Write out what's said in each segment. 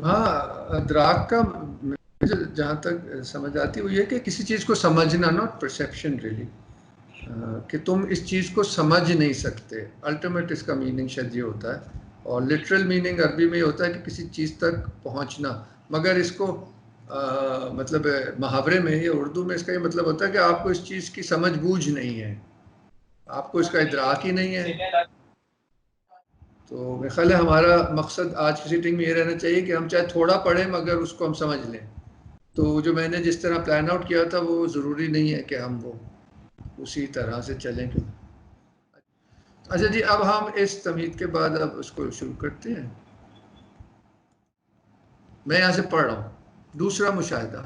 ہاں ادراک کا مجھے جہاں تک سمجھ آتی ہے وہ یہ کہ کسی چیز کو سمجھنا، ناٹ پرسیپشن ریلی، کہ تم اس چیز کو سمجھ نہیں سکتے، الٹیمیٹ اس کا میننگ شاید یہ ہوتا ہے، اور لٹرل میننگ عربی میں یہ ہوتا ہے کہ کسی چیز تک پہنچنا، مگر اس کو مطلب محاورے میں یا اردو میں اس کا یہ مطلب ہوتا ہے کہ آپ کو اس چیز کی سمجھ بوجھ نہیں ہے، آپ کو اس کا ادراک ہی نہیں ہے. تو میرا خیال ہے ہمارا مقصد آج کی سیٹنگ میں یہ رہنا چاہیے کہ ہم چاہے تھوڑا پڑھیں مگر اس کو ہم سمجھ لیں. تو جو میں نے جس طرح پلان آؤٹ کیا تھا وہ ضروری نہیں ہے کہ ہم وہ اسی طرح سے چلیں. اچھا جی، اب ہم اس تمہید کے بعد اب اس کو شروع کرتے ہیں. میں یہاں سے پڑھ رہا ہوں. دوسرا مشاہدہ: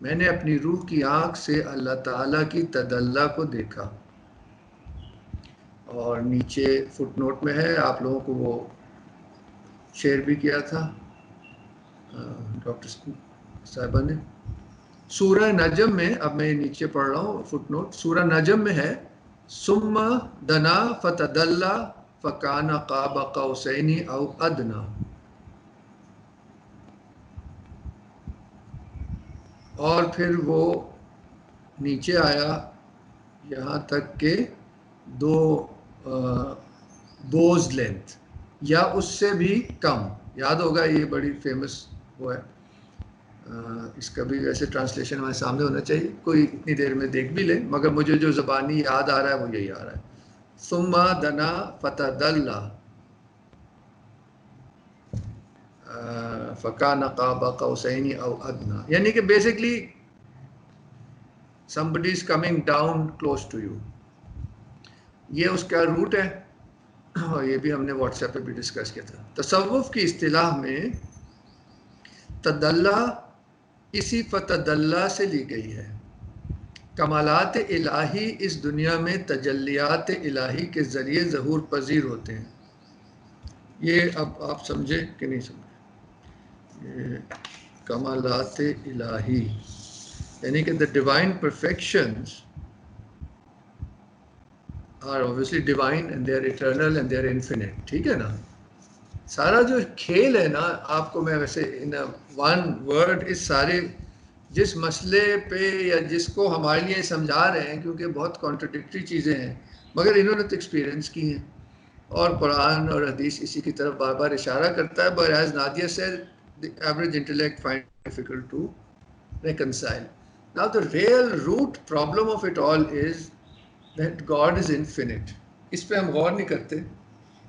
میں نے اپنی روح کی آنکھ سے اللہ تعالیٰ کی تدلی کو دیکھا. اور نیچے فٹ نوٹ میں ہے، آپ لوگوں کو وہ شیئر بھی کیا تھا ڈاکٹر صاحبہ نے. سورہ نجم میں، اب میں نیچے پڑھ رہا ہوں فٹ نوٹ، سورہ نجم میں ہے ثم دنا فتدلی فکان قاب قوسین او ادنا. اور پھر وہ نیچے آیا یہاں تک کہ دو بوز لینتھ یا اس سے بھی کم. یاد ہوگا یہ بڑی فیمس وہ ہے. اس کا بھی ویسے ٹرانسلیشن ہمارے سامنے ہونا چاہیے، کوئی اتنی دیر میں دیکھ بھی لیں، مگر مجھے جو زبانی یاد آ رہا ہے وہ یہی آ رہا ہے. ثم دنا فتدلی فکان قاب قوسین او ادنا، یعنی کہ basically somebody is coming down close to you. یہ اس کا روٹ ہے، اور یہ بھی ہم نے واٹس ایپ پہ بھی ڈسکس کیا تھا. تصوف کی اصطلاح میں تدلی اسی فتدلی سے لی گئی ہے. کمالات الہی اس دنیا میں تجلیات الہی کے ذریعے ظہور پذیر ہوتے ہیں. یہ اب آپ سمجھے کہ نہیں سمجھے؟ کمالات الہی یعنی کہ the divine perfections are obviously divine and they are eternal and they are infinite. ٹھیک ہے نا؟ سارا جو کھیل ہے نا، آپ کو میں ویسے ان ون ورڈ اس سارے جس مسئلے پہ یا جس کو ہمارے لیے سمجھا رہے ہیں، کیونکہ بہت کانٹرڈکٹری چیزیں ہیں مگر انہوں نے تو ایکسپیرئنس کی ہیں، اور قرآن اور حدیث اسی کی طرف بار بار اشارہ کرتا ہے. But as Nadia said, the average intellect finds it difficult to reconcile. Now the real root problem of it all is that God is infinite. اس پہ ہم غور نہیں کرتے.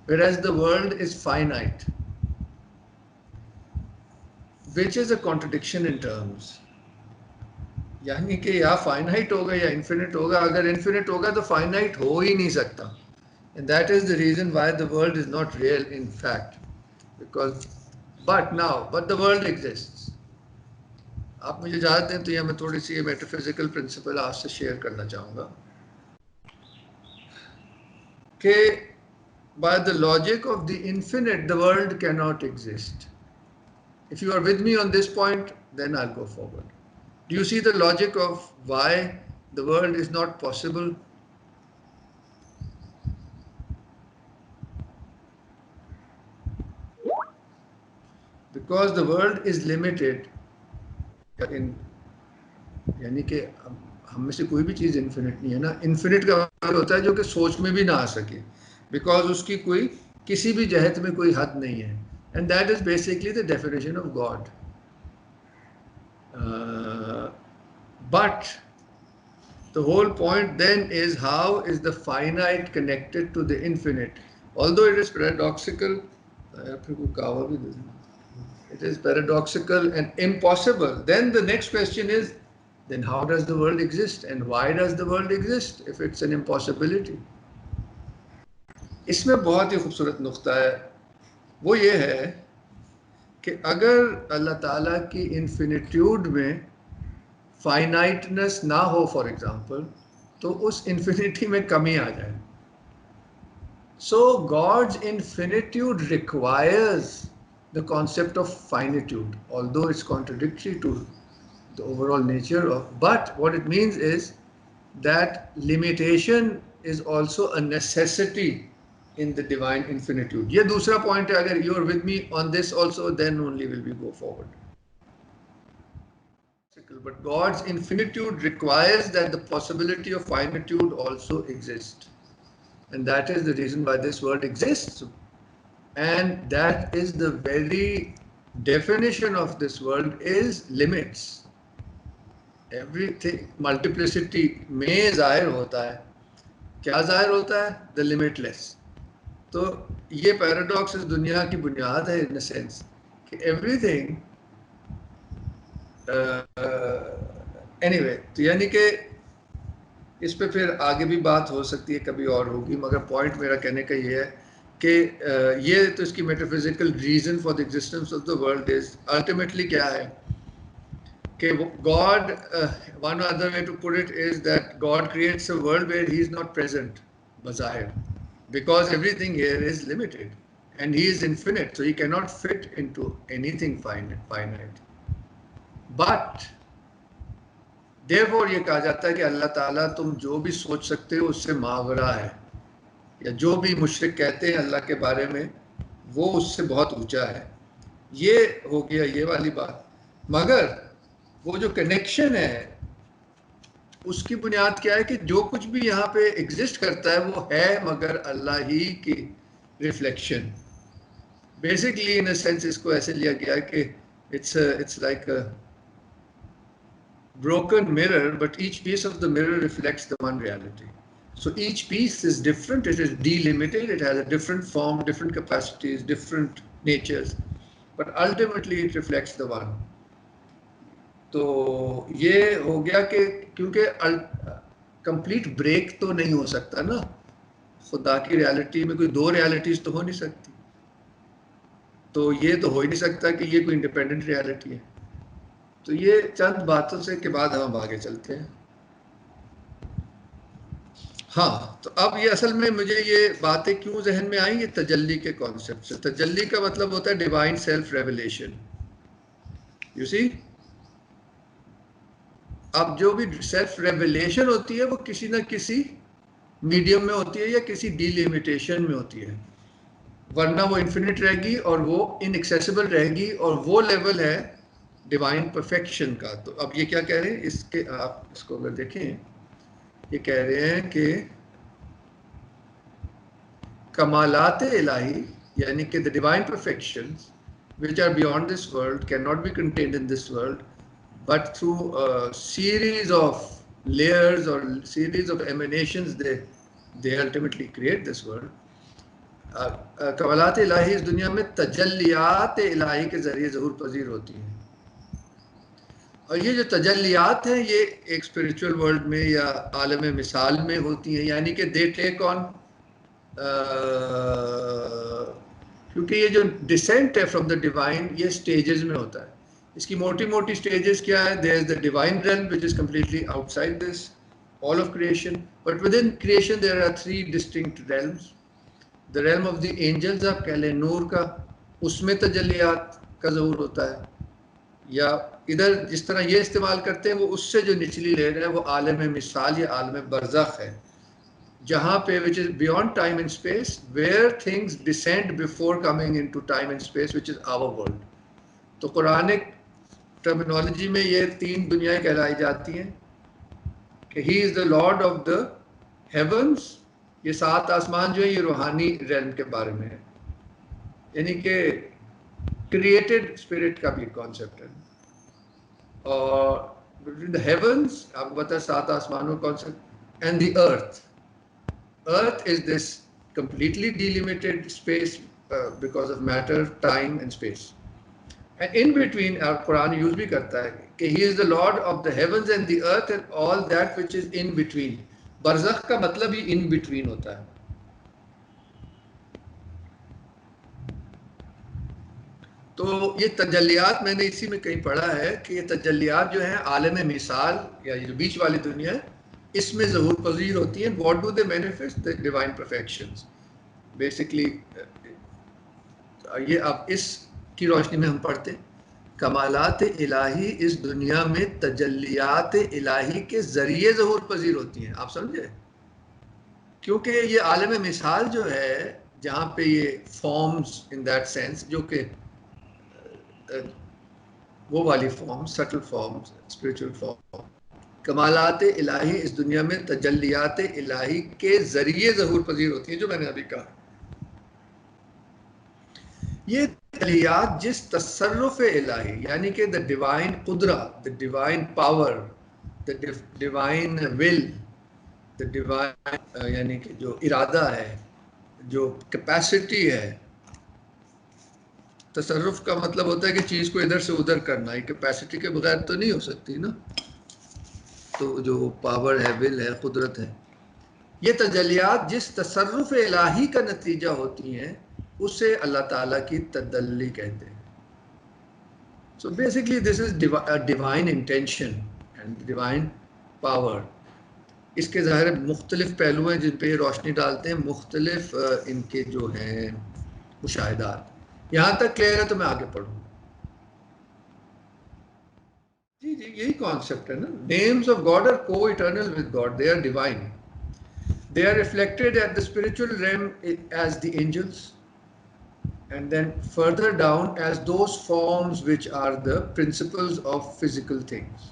Whereas the world is finite, which is a contradiction in terms. یعنی کہ یا finite ہوگا یا انفینٹ ہوگا. اگر انفینٹ ہوگا تو فائنائٹ ہو ہی نہیں سکتا. And that is the reason why the world is not real in fact. Because, but the world exists. آپ مجھے اجازت دیں تو یہ میں تھوڑی سی میٹافزیکل پرنسپل آپ سے شیئر کرنا چاہوں گا کہ by the logic of the infinite the world cannot exist. If you are with me on this point, then I'll go forward. Do you see the logic of why the world is not possible? Because the world is limited in, یعنی کہ ہم میں سے کوئی بھی چیز infinite نہیں ہے نا. انفینٹ کا مطلب ہوتا ہے جو کہ سوچ میں بھی نہ آ سکے، بیکاز اس کی کوئی کسی بھی جہت میں کوئی حد نہیں ہے. And that is basically the definition of God. But the whole point then is how is the finite connected to the infinite? Although it is paradoxical, it is paradoxical and impossible. Then the next question is, then how does the world exist and why does the world exist if it's an impossibility? اس میں بہت ہی خوبصورت نقطہ ہے. وہ یہ ہے کہ اگر اللہ تعالیٰ کی انفینیٹیوڈ میں فائنائٹنس نہ ہو فار ایگزامپل، تو اس انفینٹی میں کمی آ جائے. So God's infinitude requires the concept of finitude, although it's contradictory to the overall nature of, but what it means is that limitation is also a necessity in the divine infinitude. یہ دوسرا point ہے. اگر you are with me on this also, then only will we go forward. But God's infinitude requires that the possibility of finitude also exists. And that is the reason why this world exists. And that is the very definition of this world is limits. Everything, multiplicity میں ظاہر ہوتا ہے. کیا ظاہر ہوتا ہے؟ The limitless. تو یہ پیراڈاکس اس دنیا کی بنیاد ہے in a sense کہ everything anyway. تو یعنی کہ اس پہ پھر آگے بھی بات ہو سکتی ہے، کبھی اور ہوگی، مگر پوائنٹ میرا کہنے کا یہ ہے کہ یہ تو اس کی metaphysical reason for the existence of the world is ultimately کیا ہے کہ God one other way to put it is that God creates a world where he is not present بظاہر because everything here is limited and he is infinite so he can not fit into anything finite. But therefore یہ کہا جاتا ہے کہ اللہ تعالیٰ تم جو بھی سوچ سکتے ہو اس سے ماورا ہے، یا جو بھی مشرک کہتے ہیں اللہ کے بارے میں وہ اس سے بہت اونچا ہے. یہ ہو گیا یہ والی بات. مگر وہ جو کنیکشن ہے اس کی بنیاد کیا ہے کہ جو کچھ بھی یہاں پہ ایگزسٹ کرتا ہے وہ ہے مگر اللہ ہی کی reflection. Basically in a sense اس کو ایسے لیا گیا ہے کہ it's like a broken mirror, but each piece of the mirror reflects the one reality. So each piece is different, it is delimited, it has a different form, different capacities, different natures, but ultimately it reflects the one. تو یہ ہو گیا کہ کیونکہ complete break تو نہیں ہو سکتا نا، خدا کی ریالٹی میں کوئی دو ریالٹیز تو ہو نہیں سکتی، تو یہ تو ہو ہی نہیں سکتا کہ یہ کوئی انڈیپینڈنٹ ریالٹی ہے. تو یہ چند باتوں سے کے بعد ہم آگے چلتے ہیں. ہاں تو اب یہ اصل میں مجھے یہ باتیں کیوں ذہن میں آئیں، یہ تجلی کے کانسیپٹ سے. تجلی کا مطلب ہوتا ہے ڈیوائن سیلف ریویلیشن. یو سی، اب جو بھی سیلف ریویلیشن ہوتی ہے وہ کسی نہ کسی میڈیم میں ہوتی ہے یا کسی ڈیلیمیٹیشن میں ہوتی ہے، ورنہ وہ انفینٹ رہے گی اور وہ انیکسیسیبل رہے گی، اور وہ لیول ہے ڈیوائن پرفیکشن کا. تو اب یہ کیا کہہ رہے ہیں، اس کے آپ اس کو اگر دیکھیں یہ کہہ رہے ہیں کہ کمالات الہی یعنی کہ the divine perfections which are beyond this world cannot be contained in this world, but through a series of layers or series of emanations they ultimately create this world. کمالات الہی اس دنیا میں تجلیات الہی کے ذریعے ظہور پذیر ہوتی ہیں، اور یہ جو تجلیات ہیں یہ ایک اسپریچول ورلڈ میں یا عالم مثال میں ہوتی ہیں، یعنی کہ دے ٹیک آن کیونکہ یہ جو ڈسینٹ ہے فرام دا ڈیوائن یہ اسٹیجز میں ہوتا ہے. اس کی موٹی موٹی اسٹیجز کیا ہے، there is the divine realm which is completely outside this all of creation, but within creation there are three distinct realms. The realm of the angels آپ کہہ لیں نور کا، اس میں تجلیات کا ظہور ہوتا ہے، یا ادھر جس طرح یہ استعمال کرتے ہیں وہ اس سے جو نچلی لیئر ہے وہ عالم مثال یا عالم برزخ ہے، جہاں پہ which is beyond time and space where things descend before coming into time and space which is our world. تو قرآنک ٹرمینالوجی میں یہ تین دنیایں کہلائی جاتی ہیں کہ ہی از دا لارڈ آف دا ہیونس. یہ سات آسمان جو ہے یہ روحانی ریلم کے بارے میں ہے، یعنی کہ کریٹڈ اسپرٹ کا بھی کانسیپٹ ہے. اور بٹوین دا ہیونس آپ کو پتا ہے سات آسمانوں کا concept, and the earth. Earth is this completely delimited space because of matter time and space. And in between Quran use بھی کرتا ہے کہ he is the lord of the heavens and the earth and all that which is in between. برزخ کا مطلب ہی in between ہوتا ہے. تو یہ تجلیات میں نے اسی میں کہیں پڑھا ہے کہ یہ تجلیات جو ہیں عالم مثال یا جو بیچ والی دنیا ہے اس میں ظہور پذیر ہوتی ہیں. what do they manifest? The divine perfections basically. یہ اب اس کی روشنی میں ہم پڑھتے کمالات الہی اس دنیا میں تجلیات الہی کے ذریعے ظہور پذیر ہوتی ہیں. آپ سمجھے، کیونکہ یہ عالم مثال جو ہے جہاں پہ یہ فارمز ان دیٹ سینس جو کہ وہ والی form still forms spiritual form کمالات الہی اس دنیا میں تجلیات الہی کے ذریعے ظہور پذیر ہوتی ہیں جو میں نے ابھی کہا. یہ تجلیات جس تصرف الہی یعنی کہ دا ڈیوائن قدرت، the divine power, the divine will, the divine یعنی کہ جو ارادہ ہے، جو کیپیسٹی ہے. تصرف کا مطلب ہوتا ہے کہ چیز کو ادھر سے ادھر کرنا، یہ کیپیسٹی کے بغیر تو نہیں ہو سکتی نا. تو جو پاور ہے، ول ہے، قدرت ہے، یہ تجلیات جس تصرف الہی کا نتیجہ ہوتی ہیں اسے اللہ تعالیٰ کی تدلی کہتے ہیں. So basically this is divine intention and divine power. اس کے ظاہر مختلف پہلو ہیں جن پہ یہ روشنی ڈالتے ہیں، مختلف ان کے جو ہیں مشاہدات. یہاں تک کلیئر ہے تو میں آگے پڑھوں. جی یہی کانسیپٹ ہے نا. Names of God are co-eternal with God, they are divine. They are reflected at the spiritual realm as the angels, and then further down as those forms which are the principles of physical things.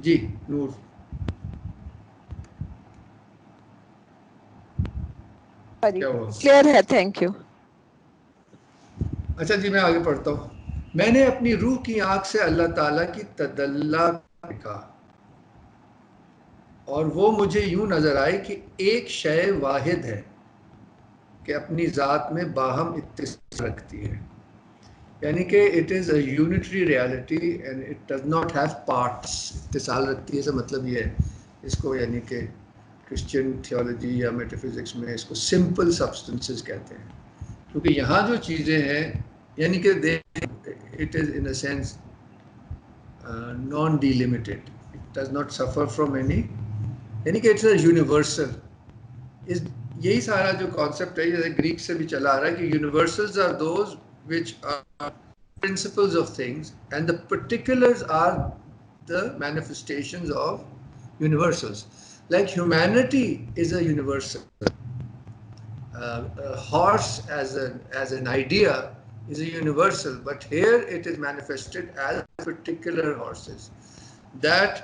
جی نور کیا ہوا؟ Clear ہے، thank you. اچھا جی میں آگے پڑھتا ہوں. میں نے اپنی روح کی آنکھ سے اللہ تعالیٰ کی تدلی دیکھا اور وہ مجھے یوں نظر آئی کہ ایک شے واحد ہے کہ اپنی ذات میں باہم اتصال رکھتی ہے. یعنی کہ it is a unitary reality and it does not have parts. اتصال رکھتی ہے، سے مطلب یہ ہے اس کو یعنی کہ کرسچین تھیولوجی یا میٹافزکس میں اس کو سمپل سبسٹنسز کہتے ہیں. کیونکہ یہاں جو چیزیں ہیں یعنی کہ it is in a sense non delimited, it does not suffer from any, یعنی کہ اٹس اے یونیورسل. یہی سارا جو کانسیپٹ ہے جیسے گریک سے بھی چلا آ رہا ہے کہ universals are those which are principles of things and the particulars are the manifestations of universals. Like humanity is a universal. A horse as an idea is a universal, but here it is manifested as particular horses. That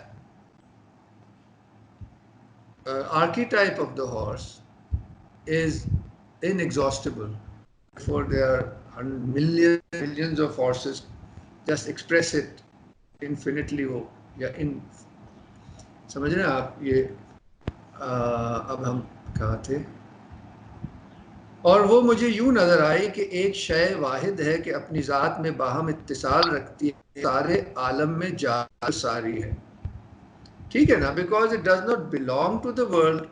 archetype of the horse is inexhaustible. Therefore there are millions of horses, just express it infinitely ہو یا سمجھ رہے ہیں آپ. یہ اب ہم کہاں تھے؟ اور وہ مجھے یوں نظر آئی کہ ایک شے واحد ہے کہ اپنی ذات میں باہم اتصال رکھتی ہے، سارے عالم میں جار ساری ہے. ٹھیک ہے نا؟ Because it does not belong to the world,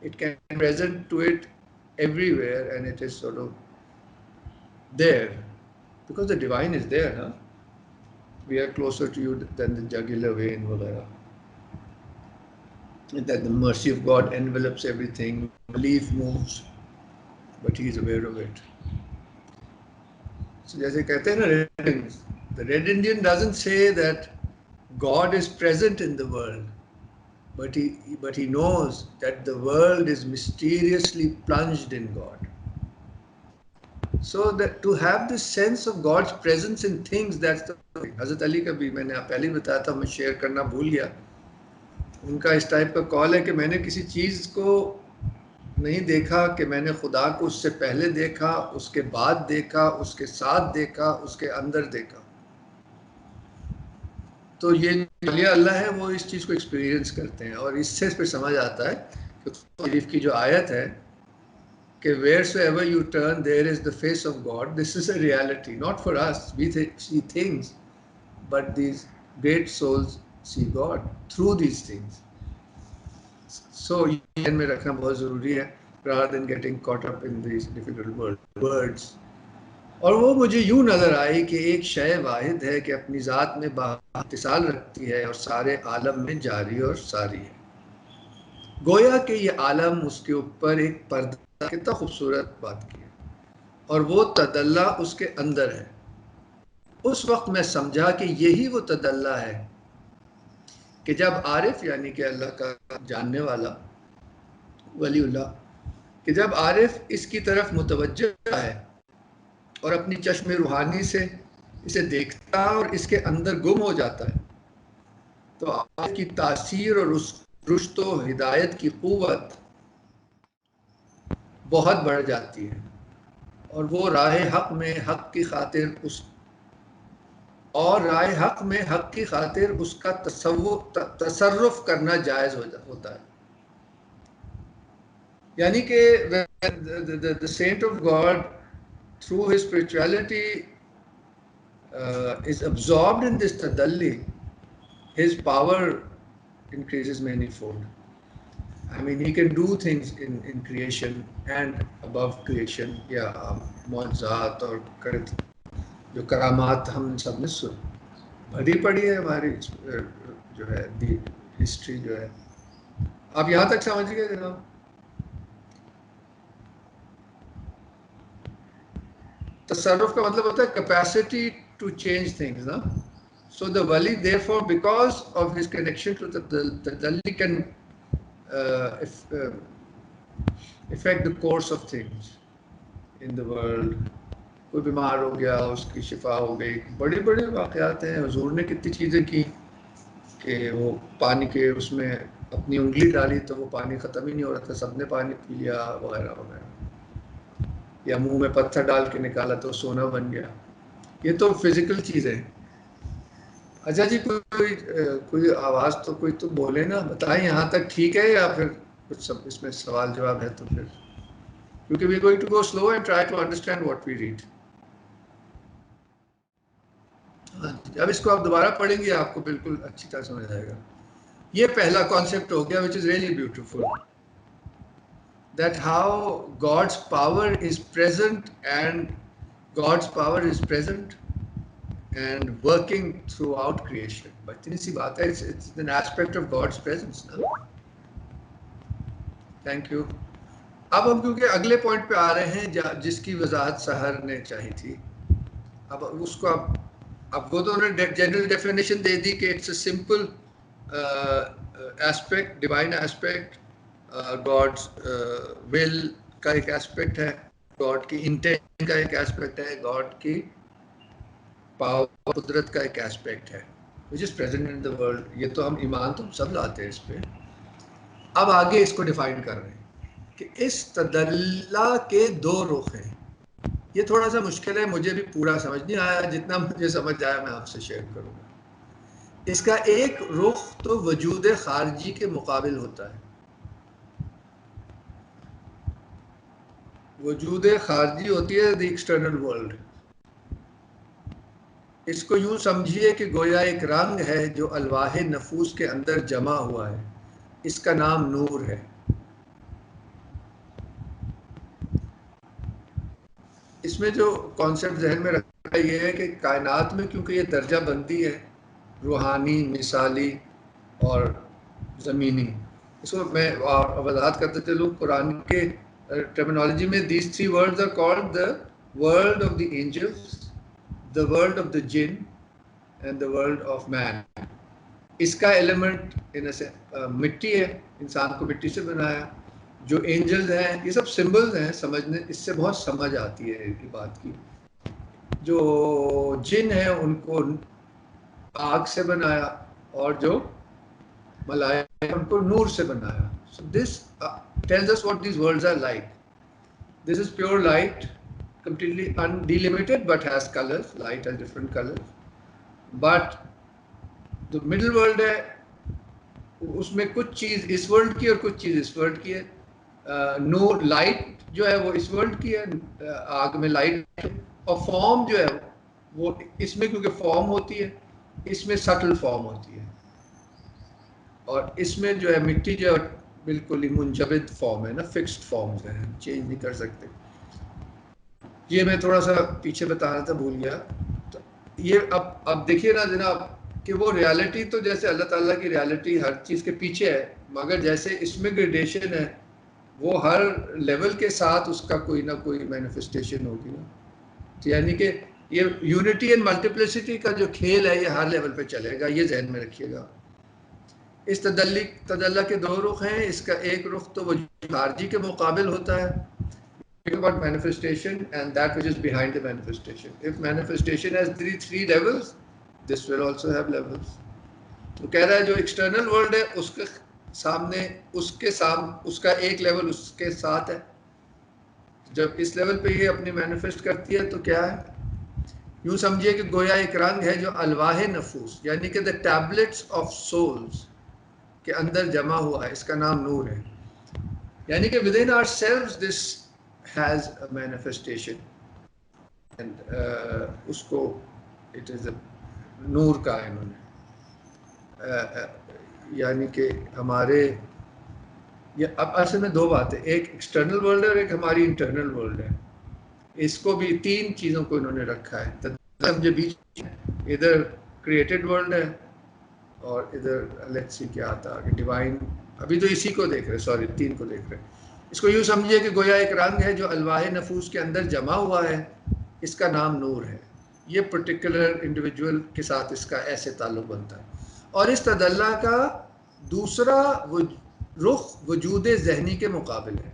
it can be present to it everywhere and it is sort of there because the divine is there. Huh? We are closer to you than the jugular vein وغیرہ. That the mercy of God envelops everything. Belief moves, but he is aware of it. So جیسے کہتے ہیں نا the Red Indian doesn't say that God is present in the world, but he knows that the world is mysteriously plunged in God. So that to have this sense of God's presence in things, that's the thing. حضرت علی کا بھی میں نے پہلے ہی بتایا تھا، میں share کرنا بھول گیا. ان کا اس ٹائپ کا کال ہے کہ میں نے کسی چیز کو نہیں دیکھا کہ میں نے خدا کو اس سے پہلے دیکھا، اس کے بعد دیکھا، اس کے ساتھ دیکھا، اس کے اندر دیکھا. تو یہ جو اللہ ہے وہ اس چیز کو ایکسپیرینس کرتے ہیں، اور اس سے پھر سمجھ آتا ہے کہ شریف کی جو آیت ہے کہ wheresoever you turn there is the face of God. This is a reality, not for us. We see things, but these great souls see God through these things. So یہ میں رکھنا بہت ضروری ہے rather than getting caught up in these difficult words. اور وہ مجھے یوں نظر آئی کہ ایک شے واحد ہے کہ اپنی ذات میں اتصال رکھتی ہے اور سارے عالم میں جاری اور ساری ہے. گویا کہ یہ عالم اس کے اوپر ایک پردہ، کتنا خوبصورت بات کی ہے، اور وہ تدلی اس کے اندر ہے. اس وقت میں سمجھا کہ یہی وہ تدلی ہے کہ جب عارف یعنی کہ اللہ کا جاننے والا ولی اللہ کہ جب عارف اس کی طرف متوجہ ہے اور اپنی چشم روحانی سے اسے دیکھتا اور اس کے اندر گم ہو جاتا ہے تو عارف کی تاثیر اور اس رشد و ہدایت کی قوت بہت بڑھ جاتی ہے اور وہ راہ حق میں حق کی خاطر اس کا تصرف کرنا جائز ہوتا ہے. یعنی کہ the saint of God through his spirituality is absorbed in this tadalli, his power increases manifold. I mean, he can do things in creation and above creation. معجزات اور جو کرامات ہم سب نے بھری پڑی ہے ہماری جو ہے ہسٹری جو ہے. آپ یہاں تک سمجھ گئے جناب؟ تصرف کا مطلب ہوتا ہے capacity to change things, نا. So the wali therefore because of his connection to the tajalli can affect the course of things in the world. کوئی بیمار ہو گیا اس کی شفا ہو گئی. بڑے بڑے واقعات ہیں. حضور نے کتنی چیزیں کی کہ وہ پانی کے اس میں اپنی انگلی ڈالی تو وہ پانی ختم ہی نہیں ہو رہا تھا, سب نے پانی پی لیا وغیرہ وغیرہ. یا منہ میں پتھر ڈال کے نکالا تو سونا بن گیا. یہ تو فزیکل چیزیں. اچھا جی, کوئی آواز تو کوئی تو بولے نا, بتائیں یہاں تک ٹھیک ہے یا پھر کچھ سب اس میں سوال جواب ہے تو پھر, کیونکہ we are going to go slow and try to understand what we read. اب اس کو آپ دوبارہ پڑھیں گے آپ کو بالکل اچھی طرح سمجھ آئے گا. یہ پہلا کانسیپٹ ہو گیا which is really beautiful, that how God's power is present and working throughout creation. بس اتنی سی بات ہے. It's an aspect of God's presence. Thank you. اب ہم کیونکہ اگلے پوائنٹ پہ آ رہے ہیں جس کی وضاحت سحر نے چاہی تھی. اب اس کو اب وہ تو انہوں نے جنرل ڈیفینیشن دے دی کہ it's a simple aspect, divine aspect, God's will کا ایک ایسپیکٹ ہے, گاڈ کی انٹینٹ کا ایک ایسپیکٹ ہے, گاڈ کی پاور قدرت کا ایک ایسپیکٹ ہے which is present in the world. یہ تو ہم ایمان تو سب لاتے ہیں اس پہ. اب آگے اس کو ڈیفائن کر رہے ہیں کہ اس تدلّہ کے دو رخ ہیں. یہ تھوڑا سا مشکل ہے, مجھے بھی پورا سمجھ نہیں آیا. جتنا مجھے سمجھ آیا میں آپ سے شیئر کروں گا. اس کا ایک رخ تو وجود خارجی کے مقابل ہوتا ہے. وجود خارجی ہوتی ہے دی ایکسٹرنل ورلڈ. اس کو یوں سمجھیے کہ گویا ایک رنگ ہے جو الواح نفوس کے اندر جمع ہوا ہے. اس کا نام نور ہے. اس میں جو کانسیپٹ ذہن میں رکھا یہ ہے کہ کائنات میں کیونکہ یہ درجہ بندی ہے, روحانی, مثالی اور زمینی. اس کو میں وضاحت کرتے چلوں. قرآن کے ٹرمینالوجی میں these three worlds are called the world of the angels, the world of the jinn and the world of man. اس کا ایلیمنٹ مٹی ہے, انسان کو مٹی سے بنایا. جو اینجلز ہیں یہ سب سمبلز ہیں, سمجھنے اس سے بہت سمجھ آتی ہے یہ بات کی. جو جن ہیں ان کو آگ سے بنایا اور جو ملائکہ ان کو نور سے بنایا. So this tells us what these worlds are like. This is pure light, completely undelimited but has colors. Light has different colors. But the middle world ہے, اس میں کچھ چیز اس ورلڈ کی اور کچھ چیز اس ورلڈ کی ہے. نور لائٹ جو ہے وہ اس ورلڈ کی ہے, آگ میں لائٹ. اور فارم جو ہے وہ اس میں کیونکہ فارم ہوتی ہے, اس میں سٹل فارم ہوتی ہے. اور اس میں جو ہے مٹی جو ہے بالکل ہی منجمد فارم ہے نا, فکسڈ فارمز ہیں, چینج نہیں کر سکتے. یہ میں تھوڑا سا پیچھے بتا رہا تھا, بھول گیا. تو یہ اب دیکھیے نا جناب کہ وہ ریالٹی تو جیسے اللہ تعالیٰ کی ریالٹی ہر چیز کے پیچھے ہے, مگر جیسے اس میں گریڈیشن ہے وہ ہر لیول کے ساتھ اس کا کوئی نہ کوئی مینیفیسٹیشن ہوگی نا. یعنی کہ یہ یونٹی اینڈ ملٹیپلسٹی کا جو کھیل ہے یہ ہر لیول پہ چلے گا, یہ ذہن میں رکھیے گا. اس تدلہ کے دو رخ ہیں. اس کا ایک رخ تو وجود خارجی کے مقابل ہوتا ہے. About manifestation and that which is behind the manifestation. If manifestation has three levels, this will also have levels. تو کہہ رہا ہے جو ایکسٹرنل ورلڈ ہے اس کے سامنے اس کا ایک لیول اس کے ساتھ ہے. جب اس لیول پہ یہ اپنی مینیفیسٹ کرتی ہے تو کیا ہے؟ یوں سمجھیے کہ گویا ایک رنگ ہے جو الواح نفوس یعنی کہ the tablets of souls کے اندر جمع ہوا ہے. اس کا نام نور ہے. یعنی کہ within ourselves this has a manifestation and اس کو it is a نور کا ہے انہوں نے یعنی کہ ہمارے اب اصل میں دو باتیں ایک ایکسٹرنل ورلڈ ہے اور ایک ہماری انٹرنل ورلڈ ہے. اس کو بھی تین چیزوں کو انہوں نے رکھا ہے. جو بیچ ادھر کریٹڈ ورلڈ ہے اور ادھر لیٹس سی کیا آتا ہے ڈیوائن. ابھی تو اسی کو دیکھ رہے سوری تین کو دیکھ رہے. اس کو یوں سمجھیے کہ گویا ایک رنگ ہے جو الواح نفوس کے اندر جمع ہوا ہے. اس کا نام نور ہے. یہ پرٹیکولر انڈیویجول کے ساتھ اس کا ایسے تعلق بنتا ہے. اور اس تدلہ کا دوسرا رخ وجود ذہنی کے مقابل ہے.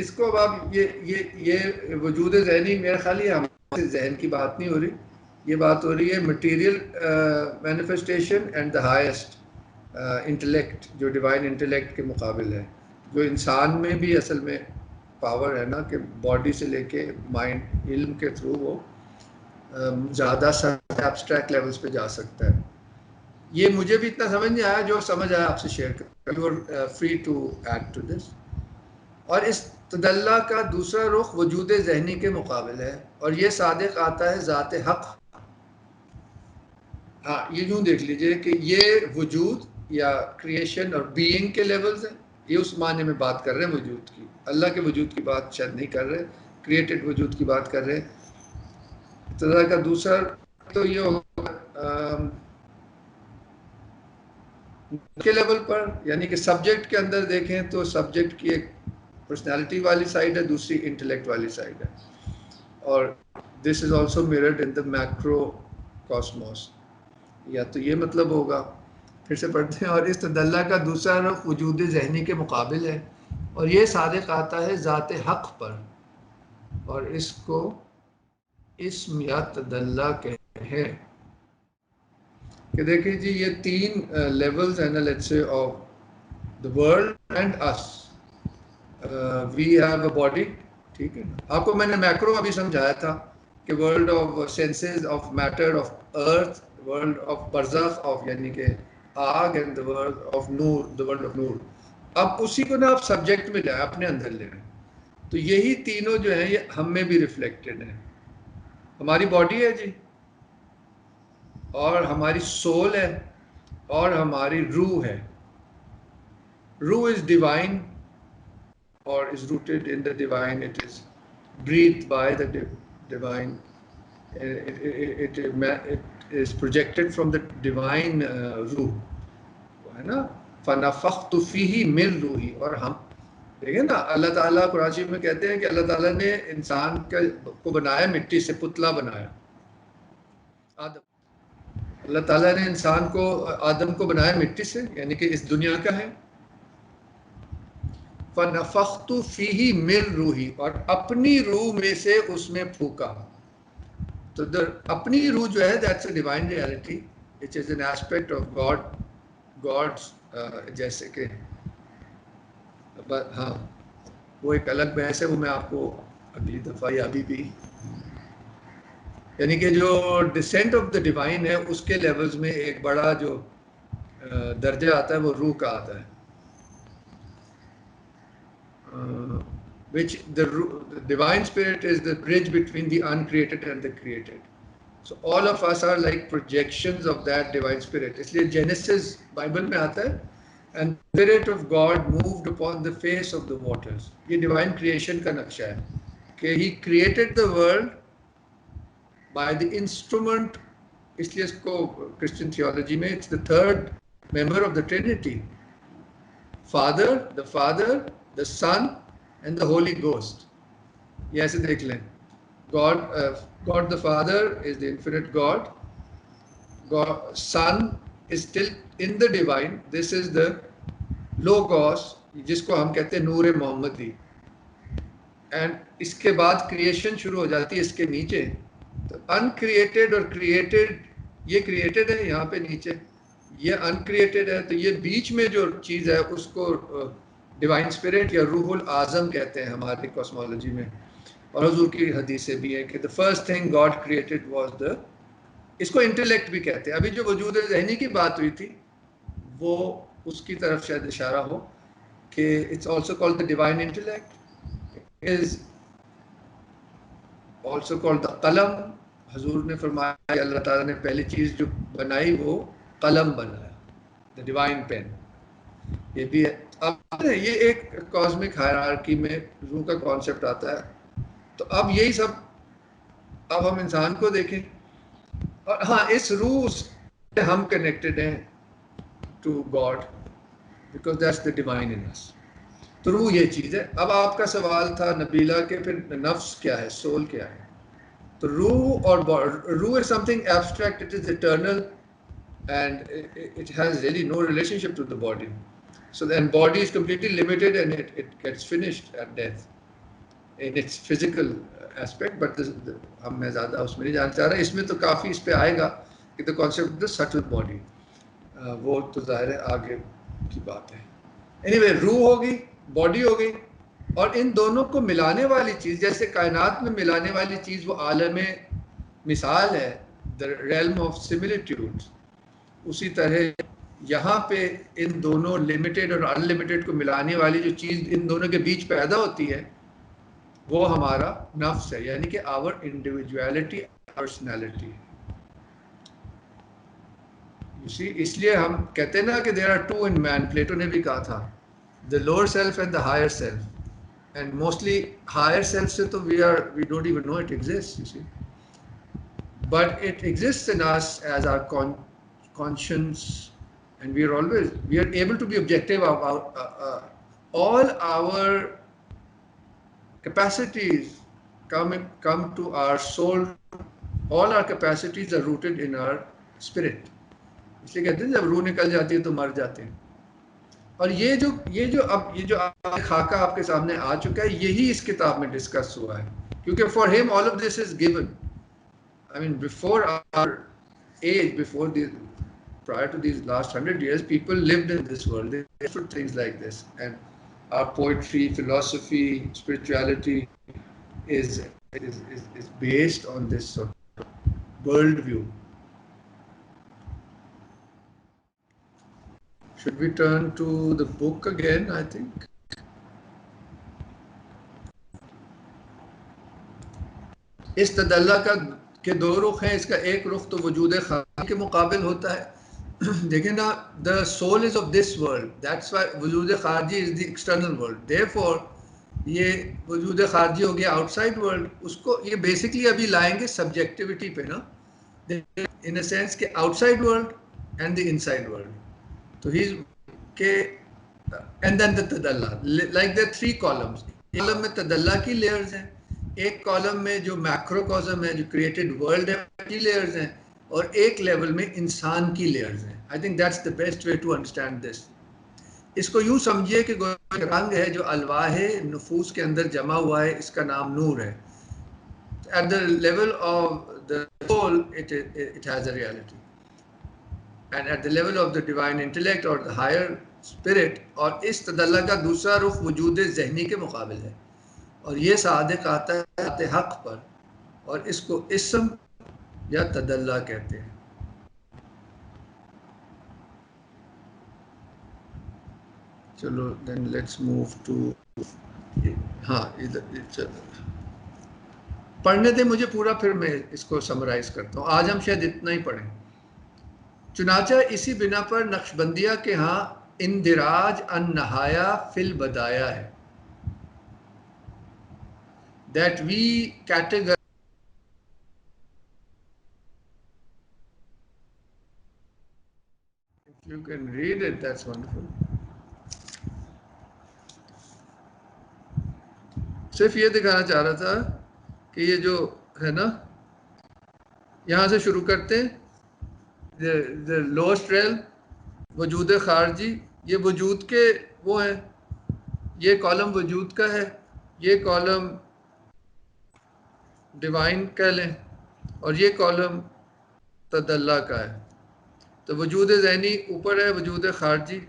اس کو اب یہ وجود ذہنی میرا خیال ہے ہمارے ذہن کی بات نہیں ہو رہی. یہ بات ہو رہی ہے material manifestation and the highest intellect جو ڈیوائن انٹلیکٹ کے مقابل ہے. جو انسان میں بھی اصل میں پاور ہے نا کہ باڈی سے لے کے مائنڈ علم کے تھرو وہ زیادہ ایبسٹریکٹ لیولز پہ جا سکتا ہے. یہ مجھے بھی اتنا سمجھ نہیں آیا. جو سمجھ آیا آپ سے شیئر کریں. You are free to add to this. اور اس تدلہ کا دوسرا رخ وجود ذہنی کے مقابل ہے اور یہ صادق آتا ہے ذات حق. ہاں یہ یوں دیکھ لیجئے کہ یہ وجود یا کریشن اور بینگ کے لیولز ہیں. یہ اس معنی میں بات کر رہے ہیں وجود کی. اللہ کے وجود کی بات شاید نہیں کر رہے. کریٹڈ وجود کی بات کر رہے ہیں. تدلہ کا دوسرا تو یہ ہوگا کے لیول پر یعنی کہ سبجیکٹ کے اندر دیکھیں تو سبجیکٹ کی ایک پرسنالٹی والی سائڈ ہے دوسری انٹلیکٹ والی سائڈ ہے. اور this is also mirrored in the macrocosmos. یا تو یہ مطلب ہوگا پھر سے پڑھتے ہیں. اور اس تدلہ کا دوسرا رخ وجود ذہنی کے مقابل ہے اور یہ صادق آتا ہے ذات حق پر اور اس کو اسم یا تدلہ کہتے ہیں. کہ دیکھیں جی یہ تین لیولز ہیں نا let's say of the world and us. We have a body. ٹھیک ہے. آپ کو میں نے میکرو ابھی سمجھایا تھا کہ world of senses of matter of earth world of برزخ آف یعنی کہ آگ اینڈ the world of نور the world of نور. اب اسی کو نا آپ سبجیکٹ میں لائیں اپنے اندر لے رہے ہیں. تو یہی تینوں جو ہیں یہ ہم میں بھی ریفلیکٹڈ ہیں. ہماری باڈی ہے جی اور ہماری سول ہے اور ہماری روح ہے. روح is divine or is rooted in the divine. It is breathed by the divine. It is projected from the divine روح ہے نا. فَنَفَخْتُ فِيهِ مِن روحی. اور ہم دیکھیں نا اللہ تعالیٰ قرآن شریف میں کہتے ہیں کہ اللہ تعالیٰ نے انسان کو بنایا مٹی سے. پتلا بنایا آدم. اللہ تعالیٰ نے انسان کو آدم کو بنایا مٹی سے یعنی کہ اس دنیا کا ہے. فَنَفَخْتُ فِيهِ مِن روحی. اور اپنی روح میں سے اس میں پھونکا. تو اپنی روح جو ہے that's a divine reality. It is an aspect of God's جیسے کہ ہاں وہ ایک الگ بحث ہے. وہ میں آپ کو اگلی دفعہ یا ابھی بھی یعنی کہ جو ڈسینٹ آف دا ڈیوائن ہے اس کے لیولز میں ایک بڑا جو درجہ آتا ہے وہ روح کا آتا ہے. which the divine spirit is the bridge between the uncreated and the created. So all of us are like projections of that divine spirit. اس لیے Genesis بائبل میں آتا ہے and the spirit of God moved upon the face of the waters. یہ divine creation کا نقشہ ہے کہ he created the world by the instrument. اس لیے اس کو Christian theology میں it's the third member of the Trinity. Father, the Son and the Holy Ghost. یہ ایسے دیکھ لیں. God the Father is the infinite God. Son is still in the divine. This is the logos, جس کو ہم کہتے ہیں نور محمدی. اینڈ اس کے بعد کریشن شروع ہو جاتی ہے اس کے نیچے. تو انکریٹڈ اور کریٹڈ، یہ کریٹڈ ہے یہاں پہ نیچے، یہ انکریٹڈ ہے. تو یہ بیچ میں جو چیز ہے اس کو ڈیوائن اسپرٹ یا روح الاعظم کہتے ہیں ہماری کاسمولوجی میں. اور حضور کی حدیثیں بھی ہیں کہ the first thing God created was the، اس کو انٹلیکٹ بھی کہتے ہیں. ابھی جو وجود ذہنی کی بات ہوئی تھی وہ اس کی طرف شاید اشارہ ہو کہ it's also called the divine intellect, is also called the قلم. حضور نے فرمایا کہ اللہ تعالیٰ نے پہلی چیز جو بنائی وہ قلم بنایا، the divine pen. یہ بھی ہے. اب یہ ایک کاسمک ہائرارکی میں روح کا کانسیپٹ آتا ہے. تو اب یہی سب، اب ہم انسان کو دیکھیں اور ہاں اس روح سے ہم کنیکٹڈ ہیں to God because that's the divine in us. تو روح یہ چیز ہے. اب آپ کا سوال تھا نبیلہ کہ پھر نفس کیا ہے، سول کیا ہے. تو روح اور روح is something abstract, it is eternal and it has really no relationship to the body. So then body is completely limited and it gets finished at death in its physical aspect. But ہم میں زیادہ اس میں نہیں جانا چاہ رہا. اس میں تو کافی اس پہ آئے گا کہ the concept of the subtle body، وہ تو ظاہر ہے آگے کی بات ہے. anyway روح ہوگی، باڈی ہوگی، اور ان دونوں کو ملانے والی چیز، جیسے کائنات میں ملانے والی چیز وہ عالم مثال ہے، the realm of similitudes، اسی طرح یہاں پہ ان دونوں لمیٹڈ اور ان لمیٹڈ کو ملانے والی جو چیز ان دونوں کے بیچ پیدا ہوتی ہے وہ ہمارا نفس ہے، یعنی کہ our individuality، personality. اس لیے ہم کہتے ہیں نا کہ there are two in man. Plato نے بھی کہا تھا the lower self and the higher self. And mostly higher self سے تو we don't even know it exists, you see. But it exists in us as our conscience, and we are able to be objective about all our capacities come to our soul. All our capacities are rooted in our spirit. اس لیے کہتے ہیں جب روح نکل جاتی ہے تو مر جاتے ہیں. اور یہ جو خاکہ آپ کے سامنے آ چکا ہے یہی اس کتاب میں ڈسکس ہوا ہے، کیونکہ فار ہم all of this is given. I mean before our age, prior to these last 100 years, people lived in this world. They understood things like this, and our poetry, philosophy, spirituality is based on this sort of world view. Should we turn to the book again, I think? اس تدلہ کا کے دو رخ ہیں. اس کا ایک رخ تو وجود خارجی کے مقابل ہوتا ہے. دیکھیں نا، the soul is of this world, that's why وجود خارجی is the external world. therefore یہ وجود خارجی ہو گیا آؤٹ سائڈ ورلڈ. اس کو یہ بیسکلی ابھی لائیں گے سبجیکٹیوٹی پہ نا، ان اے سینس کہ outside world and the inside world. تو ہی کہ اینڈ دین دا تدلہ، لائک دیر 3 کالمس. ایک کالم میں تدلہ کی لیئرز ہیں، ایک کالم میں جو میکرو کازم ہے، جو کریٹڈ ورلڈ ہے کی لیئرز ہیں، اور ایک لیول میں انسان کی لیئرز ہیں. I think that's the best way to understand this. اس کو یوں سمجھیے کہ ایک رنگ ہے جو الواح نفوس کے اندر جمع ہوا ہے، اس کا نام نور ہے. At the level of the soul it has a reality. And at the level of the divine intellect or the higher spirit. اور اس تدلہ کا دوسرا رخ وجود ذہنی کے مقابل ہے، اور یہ صادق آتا ہے ذات حق پر، اور اس کو اسم یا تدلہ کہتے ہیں. چلو then let's move to ہاں پڑھنے دیں مجھے پورا، پھر میں اس کو سمرائز کرتا ہوں. آج ہم شاید اتنا ہی پڑھیں. چنانچہ اسی بنا پر نقشبندیہ کے ہاں اندراج ان نہایا فی البدایا ہے. That we categorize. If you can read it, that's wonderful. صرف یہ دکھانا چاہ رہا تھا کہ یہ جو ہے نا، یہاں سے شروع کرتے ہیں لوسٹ ریل وجود خارجی، یہ وجود کے وہ ہیں، یہ کالم وجود کا ہے، یہ کالم ڈیوائن کہہ لیں، اور یہ کالم تدلہ کا ہے. تو وجود ذہنی اوپر ہے، وجود خارجی.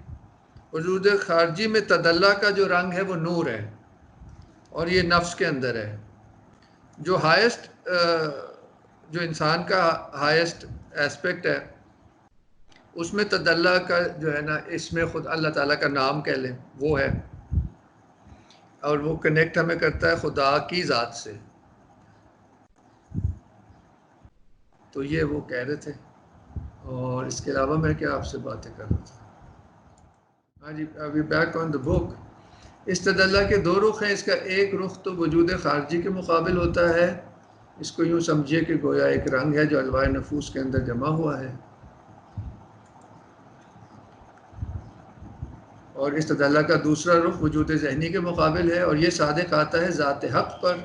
وجود خارجی میں تدلہ کا جو رنگ ہے وہ نور ہے، اور یہ نفس کے اندر ہے. جو ہائیسٹ جو انسان کا ہائیسٹ ایسپیکٹ ہے، اس میں تدلہ کا جو ہے نا، اس میں خود اللہ تعالیٰ کا نام کہہ لیں وہ ہے، اور وہ کنیکٹ ہمیں کرتا ہے خدا کی ذات سے. تو یہ وہ کہہ رہے تھے. اور اس کے علاوہ میں کیا آپ سے باتیں کر رہا تھا. ہاں جی، ابھی بیک آن دا بک. اس تدلہ کے دو رخ ہیں. اس کا ایک رخ تو وجود خارجی کے مقابل ہوتا ہے. اس کو یوں سمجھیے کہ گویا ایک رنگ ہے جو الوائے نفوس کے اندر جمع ہوا ہے. اور اس تدلہ کا دوسرا رخ وجود ذہنی کے مقابل ہے، اور یہ صادق آتا ہے ذات حق پر،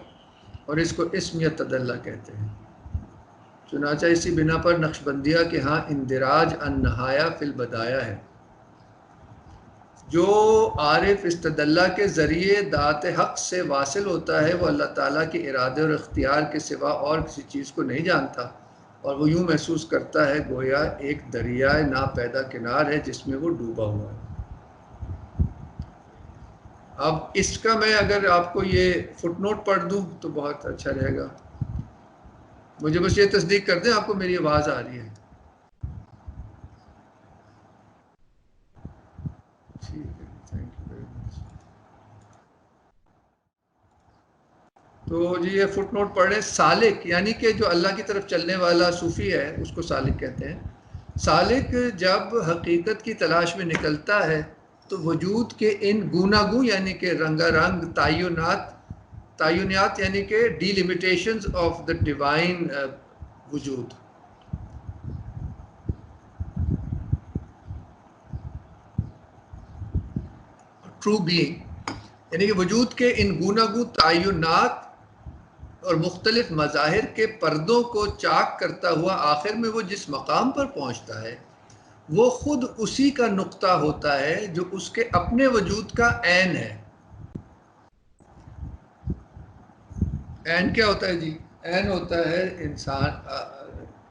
اور اس کو اسم یا تدلہ کہتے ہیں. چنانچہ اسی بنا پر نقشبندیہ کے ہاں اندراج النہایہ فی البدایہ ہے. جو عارف اس تدلہ کے ذریعے ذات حق سے واصل ہوتا ہے، وہ اللہ تعالیٰ کے ارادے اور اختیار کے سوا اور کسی چیز کو نہیں جانتا، اور وہ یوں محسوس کرتا ہے گویا ایک دریائے ناپیدا کنار ہے جس میں وہ ڈوبا ہوا ہے. اب اس کا میں اگر آپ کو یہ فٹ نوٹ پڑھ دوں تو بہت اچھا رہے گا. مجھے بس یہ تصدیق کر دیں آپ کو میری آواز آ رہی ہے. ٹھیک ہے، تھینک یو ویری مچ. تو جی یہ فٹ نوٹ پڑھ رہے ہیں. سالک یعنی کہ جو اللہ کی طرف چلنے والا صوفی ہے اس کو سالک کہتے ہیں. سالک جب حقیقت کی تلاش میں نکلتا ہے تو وجود کے ان گوناگو یعنی کہ رنگا رنگ تعینات یعنی کہ ڈیلیمیٹیشنز آف دا ڈیوائن وجود، ٹرو بینگ، یعنی کہ وجود کے ان گوناگو تعینات اور مختلف مظاہر کے پردوں کو چاک کرتا ہوا آخر میں وہ جس مقام پر پہنچتا ہے وہ خود اسی کا نقطہ ہوتا ہے جو اس کے اپنے وجود کا عین ہے. عین کیا ہوتا ہے جی؟ عین ہوتا ہے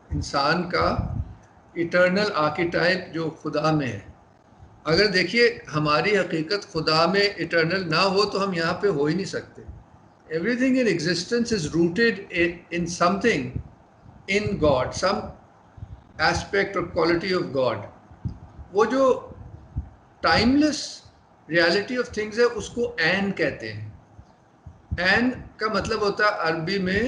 انسان کا ایٹرنل آرکیٹائپ جو خدا میں ہے. اگر دیکھیے ہماری حقیقت خدا میں ایٹرنل نہ ہو تو ہم یہاں پہ ہو ہی نہیں سکتے. Everything in existence is rooted in something, in God, some aspect or quality of God. وہ جو ٹائملیس ریالٹی آف تھنگز ہے اس کو عین کہتے ہیں. عین کا مطلب ہوتا ہے عربی میں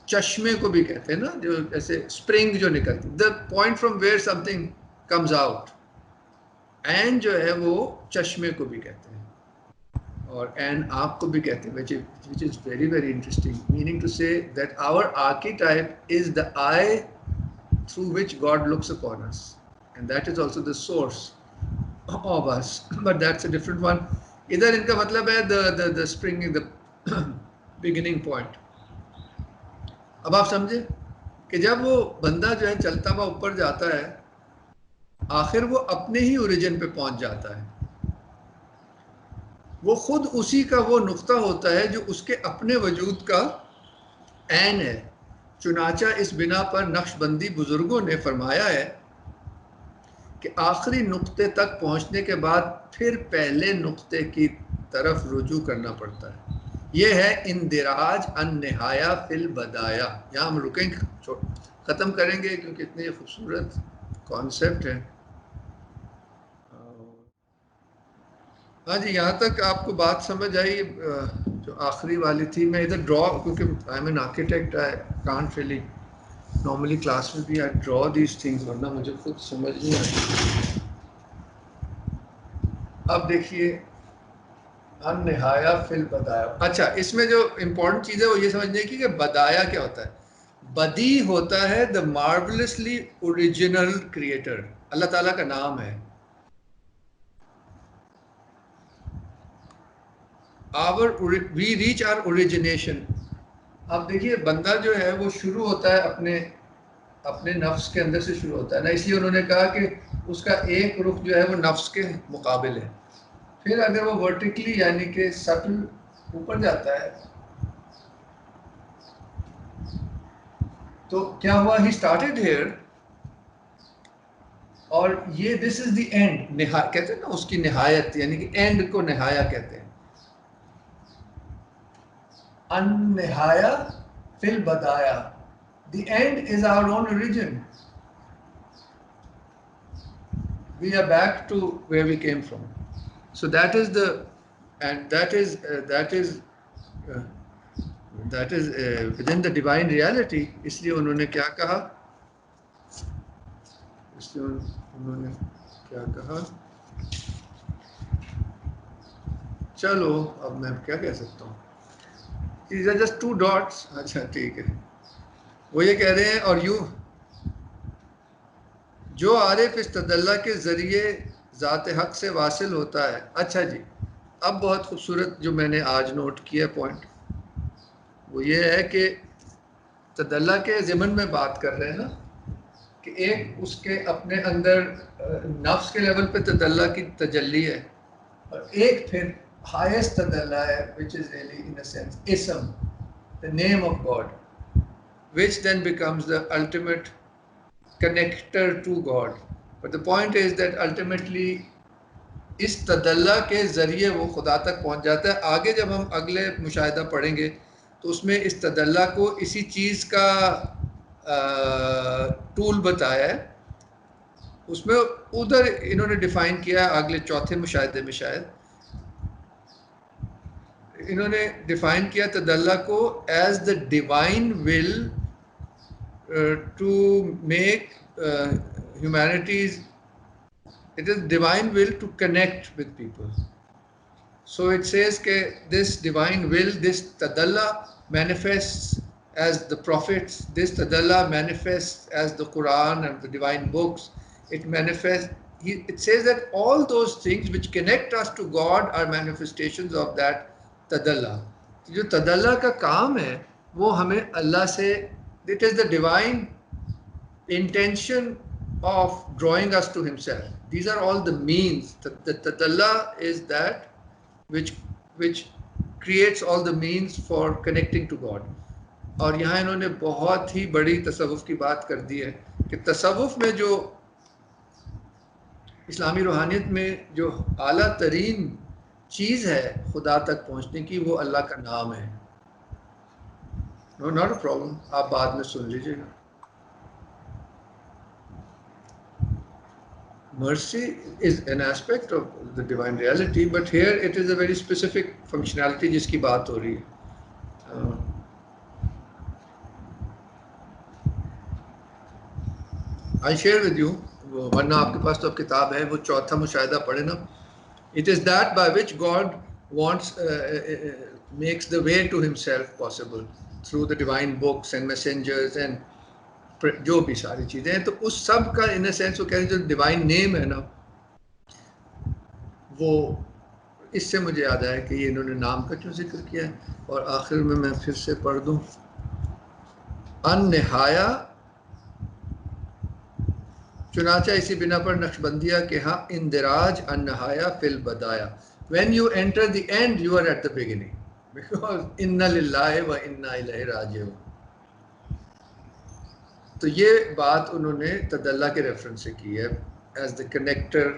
چشمے کو بھی کہتے ہیں نا، جو ایسے اسپرنگ جو نکلتی، the point from where some thing comes out. عین جو ہے وہ چشمے کو بھی کہتے ہیں، اور عین آنکھ کو بھی کہتے ہیں, which is very very interesting, meaning to say that our archetype is the eye through which God looks upon us, and that is also the source of us, but that's a different one. ادھر ان کا مطلب ہے the spring, the beginning point. اب آپ سمجھے کہ جب وہ بندہ جو ہے چلتا ہوا اوپر جاتا ہے آخر وہ اپنے ہی اوریجن پہ پہنچ جاتا ہے. وہ خود اسی کا وہ نقطہ ہوتا ہے جو اس کے اپنے وجود کا عین ہے. چنانچہ اس بنا پر نقش بندی بزرگوں نے فرمایا ہے کہ آخری نقطے تک پہنچنے کے بعد پھر پہلے نقطے کی طرف رجوع کرنا پڑتا ہے. یہ ہے اندراج النہایہ فی البدایہ. یہاں ہم رکیں ختم کریں گے کیونکہ اتنے خوبصورت کانسیپٹ ہے. ہاں جی، یہاں تک آپ کو بات سمجھ آئی جو آخری والی تھی. میں ادھر ڈرا، کیونکہ I am an architect, I can't really normally class میں بھی آئی ڈرا دیز تھنگز، ورنہ مجھے خود سمجھ نہیں آتی. اب دیکھیے النہایہ فی البدایہ. اچھا، اس میں جو امپورٹنٹ چیز ہے وہ یہ سمجھنے کی کہ بدایہ کیا ہوتا ہے. بدی ہوتا ہے دا مارولسلی اوریجنل کریٹر. اللہ تعالیٰ کا نام ہے. we reach our origination. اب دیکھیے بندہ جو ہے وہ شروع ہوتا ہے اپنے اپنے نفس کے اندر سے شروع ہوتا ہے نا، اس لیے انہوں نے کہا کہ اس کا ایک رخ جو ہے وہ نفس کے مقابل ہے. پھر اگر وہ ورٹیکلی یعنی کہ سٹل اوپر جاتا ہے تو کیا ہوا، ہی اسٹارٹیڈ ہیئر، اور یہ دس از دی اینڈ، کہتے ہیں نا اس کی نہایت، یعنی کہ اینڈ کو نہایا کہتے ہیں. ان نہایا فی البدایا، the end is our own origin. We are back to where we came from. So that is the, and that is within the divine reality. اس لیے انہوں نے کیا کہا، اس لیے انہوں نے کیا کہا، چلو اب میں کیا کہہ سکتا ہوں، these are just two dots. اچھا ٹھیک ہے، وہ یہ کہہ رہے ہیں، اور یوں جو عارف استدلہ کے ذریعے ذات حق سے واصل ہوتا ہے. اچھا جی، اب بہت خوبصورت جو میں نے آج نوٹ کیا پوائنٹ، وہ یہ ہے کہ تدلہ کے ضمن میں بات کر رہے ہیں نا، کہ ایک اس کے اپنے اندر نفس کے لیول پہ تدلہ کی تجلی ہے، اور ایک پھر ہائیسٹ تدلہ ہے which is really in a sense اسم، the name of God, which then becomes the ultimate connector to God. But the point is that ultimately اس تدلہ کے ذریعے وہ خدا تک پہنچ جاتا ہے. آگے جب ہم اگلے مشاہدہ پڑھیں گے تو اس میں اس تدلہ کو اسی چیز کا ٹول بتایا ہے، اس میں ادھر انہوں نے ڈیفائن کیا ہے اگلے چوتھے مشاہدے میں، شاید انہوں نے ڈیفائن کیا تدلہ کو as the divine will to make humanities, it is divine will to connect with people. So it says that this divine will, this tadalla manifests as the prophets, this tadalla manifests as the Quran and the divine books. It manifests, it says that all those things which connect us to God are manifestations of that tadalla. جو tadalla کا کام ہے وہ ہمیں اللہ سے، it is the divine intention of drawing us to himself. These are all the means. The tadalla is that which creates all the means for connecting to God. اور یہاں انہوں نے بہت ہی بڑی تصوف کی بات کر دی ہے کہ تصوف میں جو اسلامی روحانیت میں جو اعلیٰ ترین چیز ہے خدا تک پہنچنے کی، وہ اللہ کا نام ہے. No, not a problem. آپ بعد میں سن لیجیے گا. Mercy is an aspect of the divine reality, but here it is a very specific functionality جس کی بات ہو رہی ہے. I share with you, ورنہ آپ کے پاس تو اب کتاب ہے، وہ چوتھا مشاہدہ پڑھے نا. It is that by which God wants makes the way to himself possible through the divine books and messengers and جو بھی ساری چیزیں ہیں. تو اس سب کا ان اے سینس وہ کہہ رہے ہیں جو ڈیوائن نیم ہے نا، وہ اس سے مجھے یاد آیا کہ یہ انہوں نے نام کا کیوں ذکر کیا ہے. اور آخر میں پھر سے پڑھ دوں، ان نہایا، چنانچہ اسی بنا پر نقشبندیہ کے ہاں اندراج ان نہایا فی البدایا. When you enter the end, you are at the beginning, because inna lillahi wa inna ilayhi raji'un. تو یہ بات انہوں نے تدلہ کے ریفرنس سے کی ہے ایز دا کنیکٹر.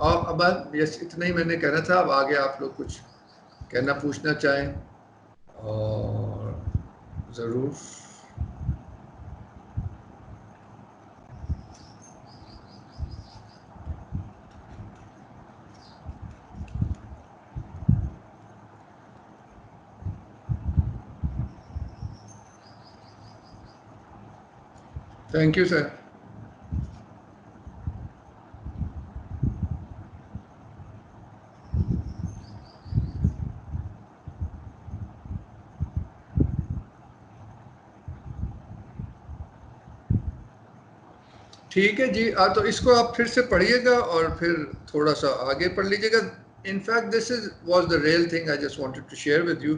اب یس اتنا ہی میں نے کہنا تھا. اب آگے آپ لوگ کچھ کہنا پوچھنا چاہیں اور ضرور. Thank you sir. ٹھیک ہے جی. تو اس کو آپ پھر سے پڑھیے گا اور پھر تھوڑا سا آگے پڑھ لیجیے گا. In fact this was the real thing I just wanted to share with you.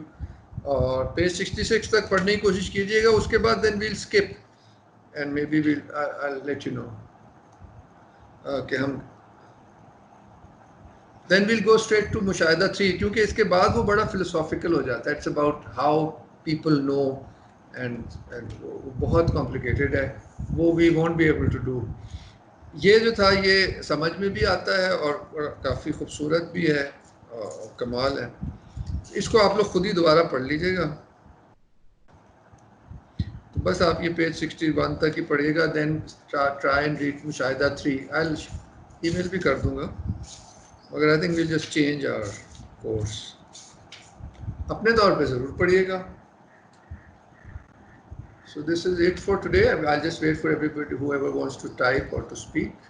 اور پیج 66 تک پڑھنے کی کوشش کیجیے گا. اس کے بعد then we'll skip and maybe we'll I let you know کہ ہم then we'll go straight to مشاہدہ 3 کیونکہ اس کے بعد وہ بڑا فلسافیکل ہو جاتا ہے. It's about how people know and وہ بہت کمپلیکیٹڈ ہے, وہ we won't be able to do. یہ جو تھا یہ سمجھ میں بھی آتا ہے اور کافی خوبصورت بھی ہے اور کمال ہے. اس کو آپ لوگ خود ہی دوبارہ پڑھ لیجیے گا. تو بس آپ یہ پیج 61 تک ہی پڑھیے گا. دین ٹرائی اینڈ ریڈ مشاہدہ 3. ای میل بھی کر دوں گا مگر I think we'll just change our course. اپنے طور پہ ضرور پڑھیے گا. So this is it for today. I'll just wait for everybody, whoever wants to type or to speak.